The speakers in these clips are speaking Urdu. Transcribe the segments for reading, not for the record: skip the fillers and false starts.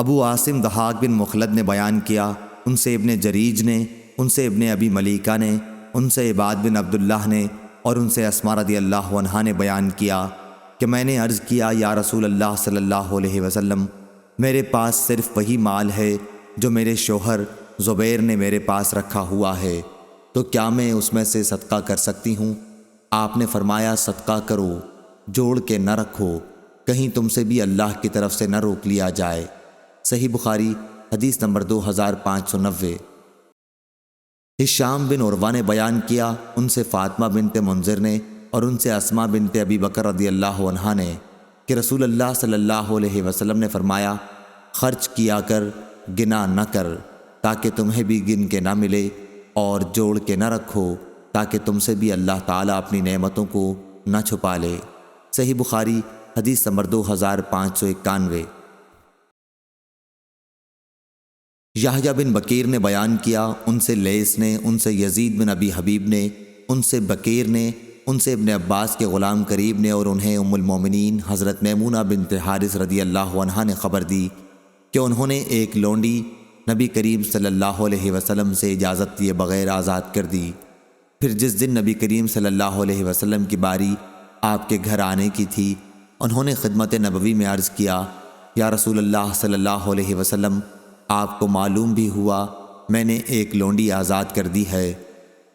ابو عاصم ضحاک بن مخلد نے بیان کیا، ان سے ابن جریج نے، ان سے ابن ابی ملیکہ نے، ان سے عباد بن عبداللہ نے اور ان سے اسماء رضی اللہ عنہا نے بیان کیا کہ میں نے عرض کیا، یا رسول اللہ صلی اللہ علیہ وسلم، میرے پاس صرف وہی مال ہے جو میرے شوہر زبیر نے میرے پاس رکھا ہوا ہے، تو کیا میں اس میں سے صدقہ کر سکتی ہوں؟ آپ نے فرمایا، صدقہ کرو، جوڑ کے نہ رکھو، کہیں تم سے بھی اللہ کی طرف سے نہ روک لیا جائے۔ صحیح بخاری حدیث نمبر 2590۔ ہشام بن عروہ نے بیان کیا، ان سے فاطمہ بنت منذر نے اور ان سے اسماء بنت ابی بکر رضی اللہ عنہا نے کہ رسول اللہ صلی اللہ علیہ وسلم نے فرمایا، خرچ کیا کر، گنا نہ کر، تاکہ تمہیں بھی گن کے نہ ملے، اور جوڑ کے نہ رکھو تاکہ تم سے بھی اللہ تعالیٰ اپنی نعمتوں کو نہ چھپا لے۔ صحیح بخاری حدیث نمبر 2591۔ یحییٰ بن بکیر نے بیان کیا، ان سے لیث نے، ان سے یزید بن ابی حبیب نے، ان سے بکیر نے، ان سے ابن عباس کے غلام قریب نے، اور انہیں ام المومنین حضرت میمونہ بنت حارث رضی اللہ عنہا نے خبر دی کہ انہوں نے ایک لونڈی نبی کریم صلی اللہ علیہ وسلم سے اجازت دیے بغیر آزاد کر دی۔ پھر جس دن نبی کریم صلی اللہ علیہ وسلم کی باری آپ کے گھر آنے کی تھی، انہوں نے خدمت نبوی میں عرض کیا، یا رسول اللہ صلی اللہ علیہ وسلم، آپ کو معلوم بھی ہوا میں نے ایک لونڈی آزاد کر دی ہے۔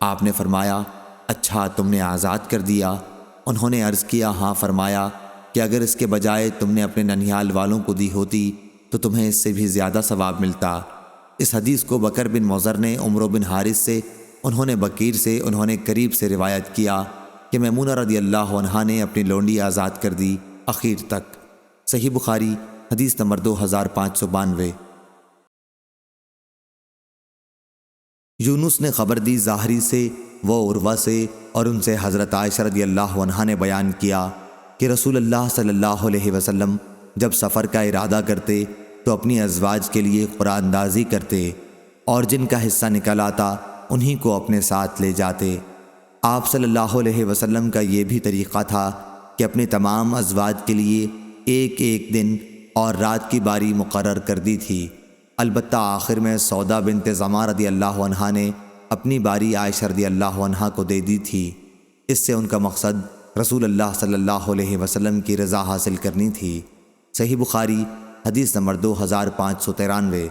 آپ نے فرمایا، اچھا تم نے آزاد کر دیا؟ انہوں نے عرض کیا، ہاں۔ فرمایا کہ اگر اس کے بجائے تم نے اپنے ننھیال والوں کو دی ہوتی تو تمہیں اس سے بھی زیادہ ثواب ملتا۔ اس حدیث کو بکر بن مضر نے عمرو بن حارث سے، انہوں نے بکیر سے، انہوں نے قریب سے روایت کیا کہ میمونہ رضی اللہ عنہا نے اپنی لونڈی آزاد کر دی اخیر تک۔ صحیح بخاری حدیث نمبر 2592۔ یونس نے خبر دی زاہری سے، وہ عروہ سے، اور ان سے حضرت عائشہ رضی اللہ عنہا نے بیان کیا کہ رسول اللہ صلی اللہ علیہ وسلم جب سفر کا ارادہ کرتے تو اپنی ازواج کے لیے قرآن اندازی کرتے، اور جن کا حصہ نکل آتا انہی کو اپنے ساتھ لے جاتے۔ آپ صلی اللہ علیہ وسلم کا یہ بھی طریقہ تھا کہ اپنے تمام ازواج کے لیے ایک ایک دن اور رات کی باری مقرر کر دی تھی، البتہ آخر میں سودا بنت زمعہ رضی اللہ عنہا نے اپنی باری عائشہ رضی اللہ عنہا کو دے دی تھی۔ اس سے ان کا مقصد رسول اللہ صلی اللہ علیہ وسلم کی رضا حاصل کرنی تھی۔ صحیح بخاری حدیث نمبر 2593۔